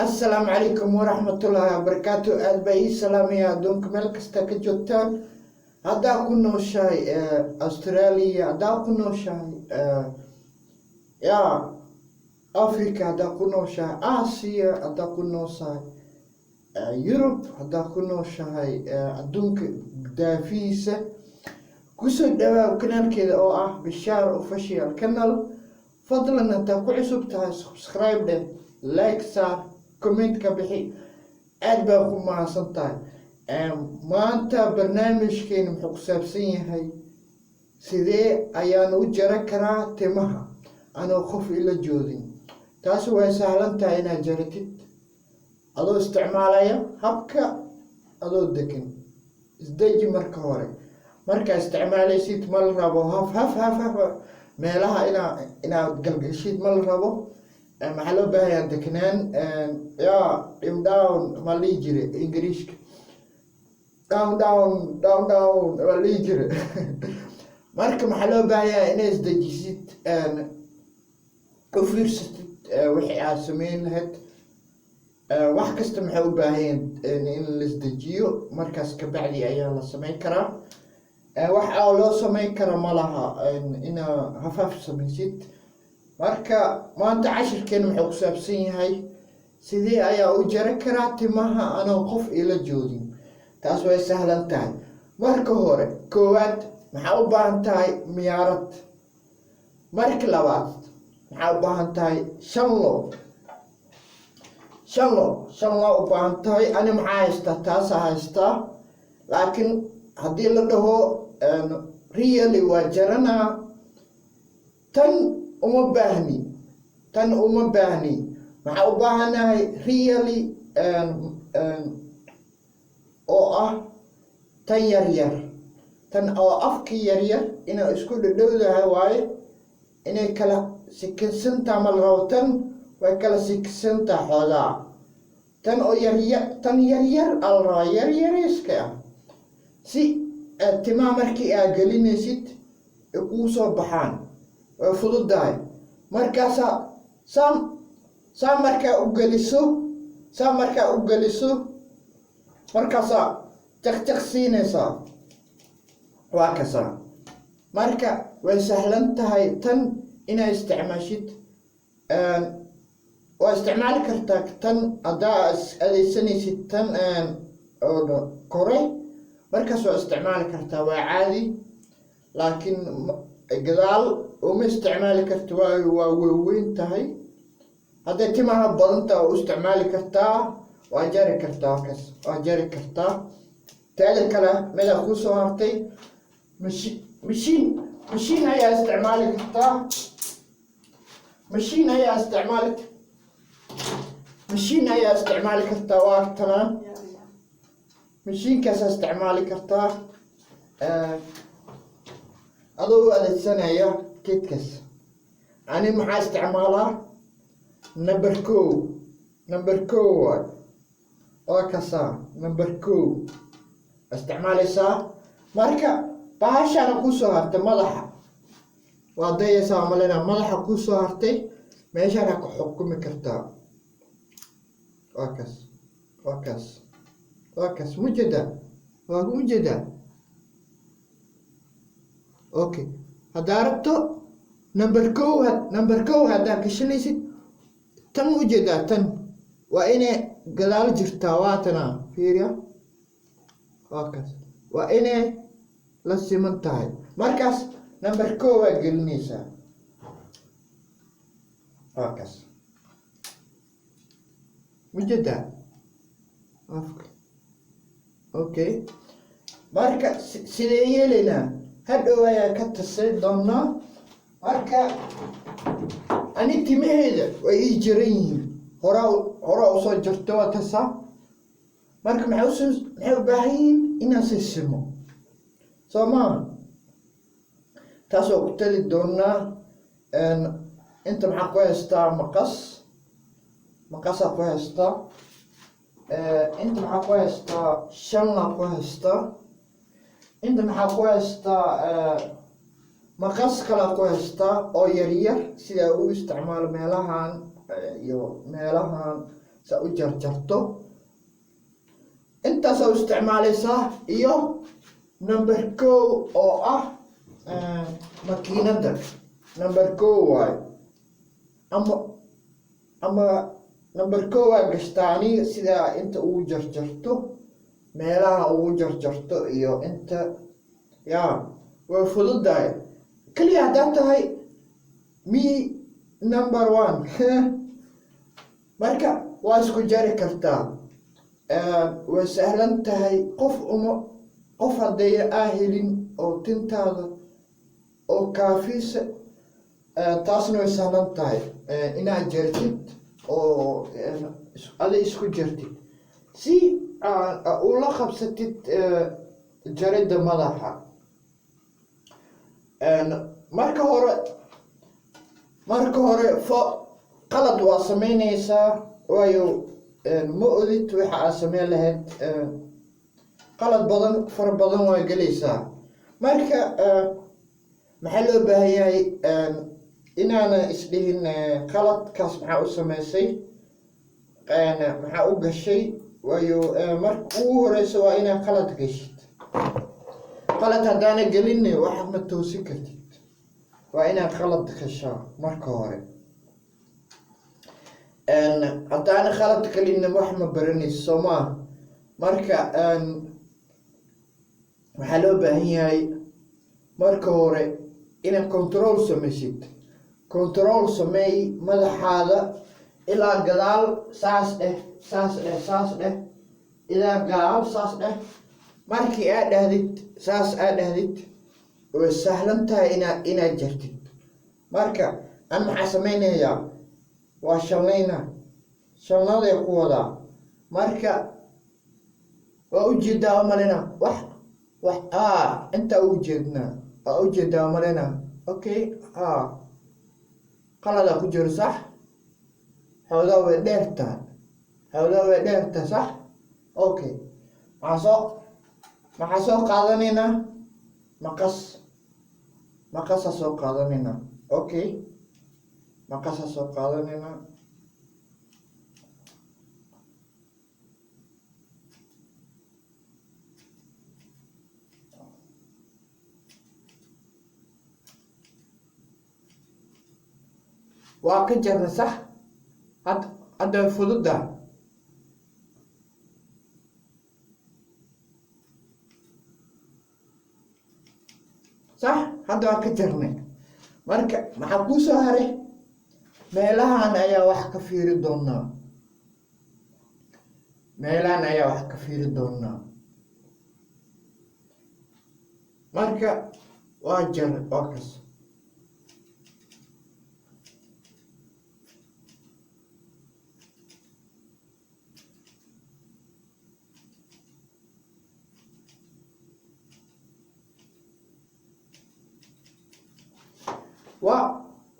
السلام عليكم ورحمة الله وبركاته. الباقي سلام يا دونك ملك استكجوتان. هذا كنا شاي أستراليا، هذا كنا شاي يا أفريقيا، هذا كنا شاي آسيا، هذا كنا شاي يوروب، هذا كنا شاي دونك دافيسة كسر دواء وكنال كذا أو بشار أوفيشال كنال. فضلا أنت كعسب تاع سبسكرايب ده لايك صار كومنت كبحي أدبكم مع سنتاي. ما أنت برنامج كين محقسابسين هاي سيدي أيان وجرا كرا تمها أنا خوف إلى جودين تاسو سهلا تاينا جرتت أدو استعماليا هبكا أدو دكن إزديجي مركا هوري مركا استعمالي سيت مال رابو هف meelaha inaad galgashiid ma la rabo. maxaa loo baahayaa degnaan down ma lii jire ingiriiska down ma lii jire marka maxaa loo baahayaa inaad isdejisid u fiirsatid wixii aad sameyn lahayd. wax kasta maxay u baahayeen in la isdejiyo, markaas kabacdi ayaa la sameyn karaa. wax oo loo sameyn karo ma laha ina hafaaf samaysid. marka maanta cashirkeena wuxuu ku saabsan yahay sidee ayaa u jari karaa timaha anoo qof ila joogin. taas way sahlan tahay. marka hore koowaad maxaa u baahan tahay miyaarad. marka labaad maxaa u baahan tahay shan loo u baahan tahay. ani maxaa haystaa taasaa haystaa, laakiin haddii la dhaho really waa jaranaa tan uma baahni. maxaa u baahanahay really oo ah tan yaryar, tan oo afkii yaryar inay isku dhadhowdahay waaye. inay kala sikinsantaa ma la rabo, tan way kala sikinsantaa xoogaa. tan oo tan yaryar ala rabaa, yaryariska ah, si timaha markii aad gelinaysid ay kuu soo baxaan way fududahay. markaasaa saa markaa u geliso markaasaa jaqjaq siinaysaa. waa kasaa. marka way sahlan tahay tan inaad isticmaashid. waa isticmaali kartaa tan haddaa adeegsanaysid tan kore, markaas waa isticmaali kartaa, waa caadi. laakiin gadaal uma isticmaali karta, waayo waa waaweyn tahay. hadday timaha badantaa u isticmaali kartaa, waa jari kartaa. kaas waa jari kartaa. teeda kale medaa ku soo hartay mashiin ayaa isticmaali kartaa. mashiin ayaa isticmaali kartaa. waa tanaan mashiinkaas isticmaali kartaa adoo u adeegsanaya geedkaas. ani maxaa isticmaalaa number kow waa kasaa number kow isticmaalaysaa. marka bahashana kusoo hartay madaxa waa dayaysaa malena, madaxa kusoo hartay meeshana ku xukumi kartaa. waa kaas mujeda okay. haddaa rabto number kow haddaa gashanaysid tan ujeedaa, tan waa inay gadaal jirtaa. waatana fiiriya, waa kaas, waa inay la siman tahay. markaas number kow waa gelinaysaa. waa kaas mujeda okay. marka sidee yeelaynaa hadhow ayaa ka tasay doonaa. marka ani timaheeda way ii jiran yihiin, horaa usoo jirto waa tasaa. marka maxay u baahan yihiin inaan sisimo soo maa. taasoo ku tali doonaa. inta maxaa ku haystaa maqasaa ku haystaa. inta maxaa ku haystaa shanlaa ku haystaa. inta maxaa ku haystaa maqas kalaa ku haystaa oo yaryar, sidaa u isticmaalo meelahan iyo meelahan jarjarto intaasoo isticmaalaysaa iyo number 1 oo ah makiinada number 1 waaye ama number 1 waa gashtaani sida inta uu jarjarto meelaha uu jarjarto iyo inta way fududahay kaliya hadaa tahay number 1 marka waa isku jari kartaa way sahlan tahay qof haday helin oo tintaada oo kaafisa taasna way sahlan tahay inaad jartid oo ada isku jartid si ula qabsatid jarida madaxa marka hore qalad waa sameynaysaa waayo ma odid waxa aad sameyn lahayd qalad fara badan waa gelaysaa marka maxaa loo baahan yahay inaana isdhihin qaladkaas maxaa u sameysay maxaa u gashay waayo marka ugu horeysa waa inaad qalad gashid qalad haddaana gelin waxaad ma toosin kartid waa inaad qalad gashaa marka hore haddaana qalad gelin wax ma baranayso soo maa marka waxaa loo baahan yahay marka hore inaad control sameysid control sameey madaxaada ilaa gadaal saas dheh ilaa gadaal saas dheh markii aad dhahdid way sahlan tahay inaad jartid marka aan maxaa sameynayaa waa shalnaday ku wadaa marka waa ujeedaa umalina wax intaa ujeednaa waa ujeedaa umalina okay qalada ku jiro sax hawdaa way dheertaa sax okay maxaa soo qaadanaynaa maqasa soo qaadanaynaa okay maqasa soo qaadanaynaa waa ka jarna sax hadda fududa sax hadda waa ka jarnay marka maxaa kuu soo haray meelahan ayaa wax ka fiiri doonaa marka waa jar oo kas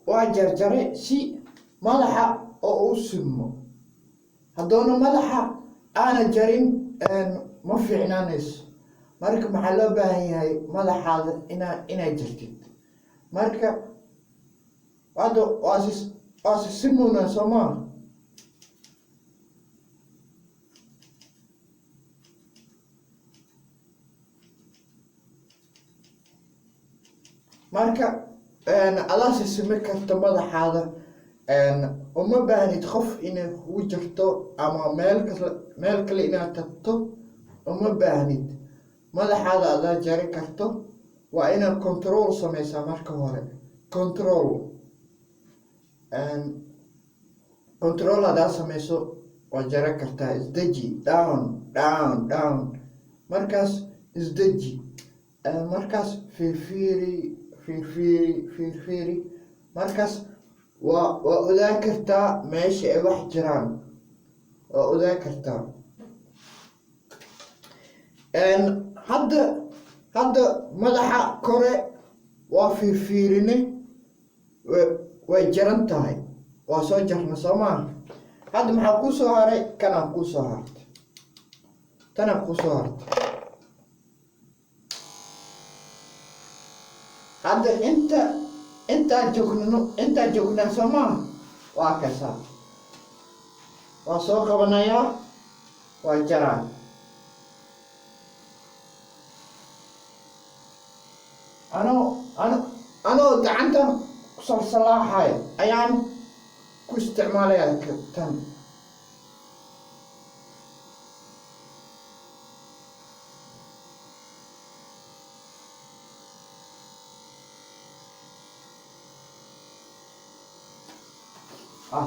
waa jarjare si madaxa oo u simo haddoona madaxa aana jarin ma fiicnaanayso marka maxaa loo baahan yahay madaxaada inaad jartid marka hadda waa si simuna soomaa marka adaasi simi karta madaxaada uma baahnid qof inay kugu jarto ama meel kale inaad tagto uma baahnid madaxaada adaa jari karto waa inaad control sameysaa marka hore control hadaa sameyso waa jari kartaa isdeji down markaas isdeji markaas fiirfiiri markaas waa ogaa kartaa meesha ay wax jiraan waa ogaa kartaa hadda madaxa kore waa fiirfiirine way jaran tahay waa soo jarna soo maaha hadda maxaa kuu soo haray tanaa kuu soo hartay hadda intaa joognaa soo maaha waa waa soo qabanayaa waa jaraa anoo gacanta ku salsalaaxayo ayaan ku isticmaalayaa tan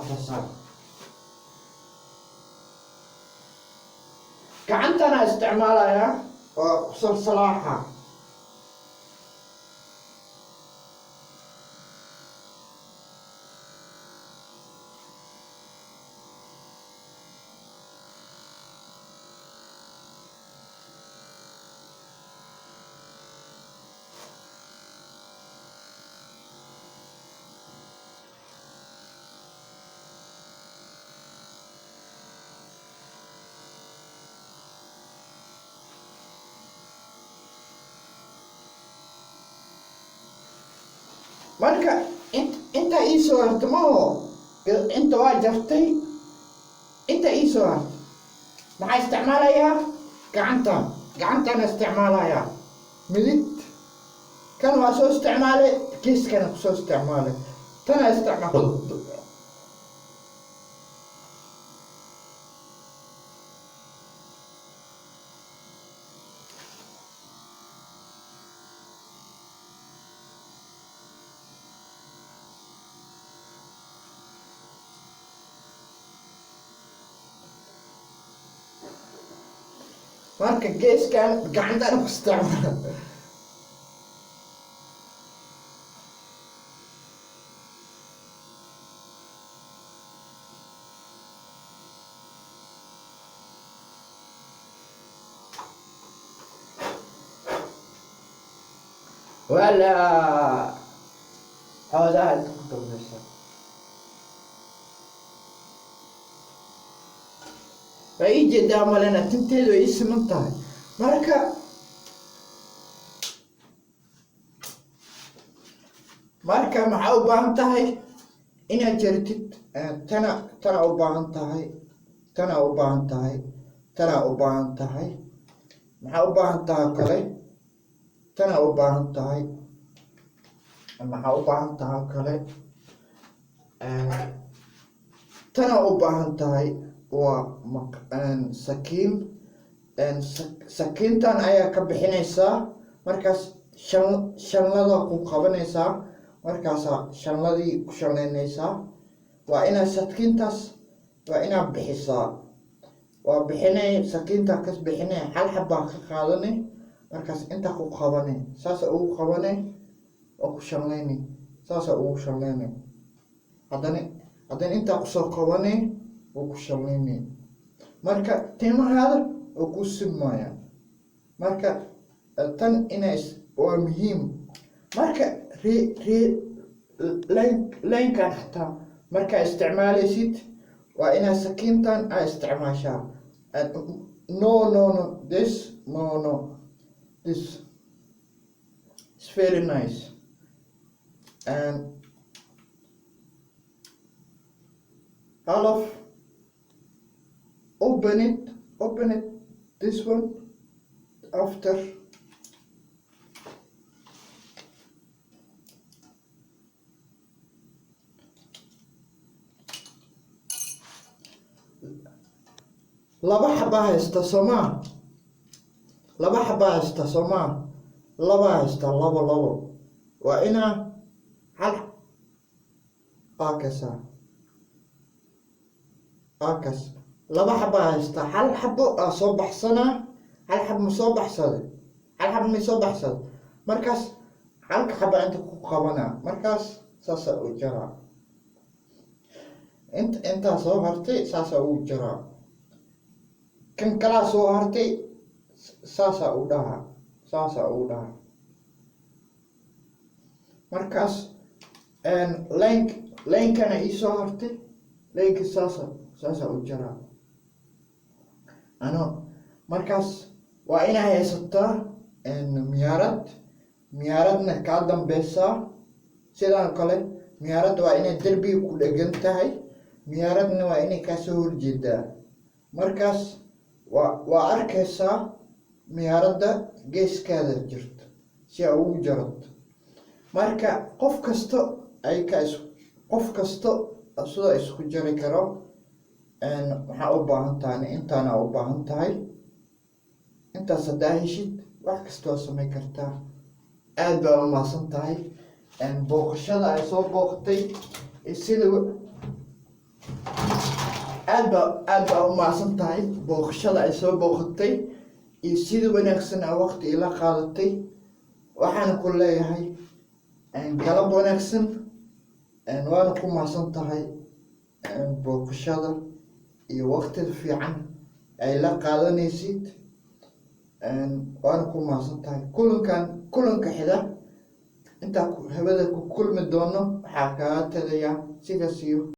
tasaar gacantana isticmaalayaa waa ku salsalaaxa marka inta ii soo harta maho inta waa jartay inta ii soo harta maxaa isticmaalayaa gacantana isticmaalayaa midig kan waa soo isticmaalay geeskana ku soo isticmaalay tana isticmaal marka geeskan gacantana ku isticmaala ولا هذا فأي جدام لنا تنتهي اسم انتهى marka maxaa u baahan tahay inaad jartid tana u baahan tahay tana u baahan tahay tana u baahan tahay maxaa u baahan tahay kale tana u baahan tahay maxaa u baahan tahay kale tana u baahan tahay waa sakiin sakiintan ayaa ka bixinaysaa markaas shanlada ku qabanaysaa markaasaa shanladii ku shanlaynaysaa waa inaad sakiintaas waa inaad bixisaa waa bixinay sakiinta kas bixinay hal xabbaa ka qaadanay markaas inta ku qabanay saasa ugu qabanay oo ku shanlaynay saasa ugu shanlaynay haddana intaa kusoo qabanay oo ku shanlaynay marka timahaada oo ku simaya marka tan waa muhiim marka laynkan xataa markaa isticmaalaysid waa inaad sakiintan aad isticmaashaa this is very nice and open it this one after laba xabaa haysta Soomaa laba haysta labo waa ina hal akas laba xabaa haysta hal xabo soo baxsana hal xab ma soo baxsaday markaas halka xaba inta ku qabana markaas saasa u jara inta soo hartay saasa u jara kan kala soo hartay saasa u dhaha markaas laynkana ii soo hartay laynka saasa u jara markaas waa inaa haysataa miyaaradna kaa dambeysaa sidaan kale miyaaradda waa inay derbiga ku dhegan tahay miyaaradna waa inay kasoo horjeedaa. Markaas waa arkaysaa miyaaradda geeskeeda jirto si ay ugu jarato. Marka qof kasta sida isku jari karo. Waxaa u baahan tahay intaana u baahan tahay. Intaas haddaa heshid wax kasta waa samayn kartaa. Aad baa u mahadsan tahay booqashada ay soo booqatay sida aad baa u mahadsan tahay booqashada ay soo booqatay iyo sida wanaagsan ay waqti ila qaadatay. Waxaan ku leeyahay galab wanaagsan waana ku mahadsan tahay booqashada iyo waqtiga fiican ay la qaadanaysid. Waana ku mahadsan tahay kulanka xiga intaa hawada ku kulmi doono waxaa kaga tagayaa sidaas iyo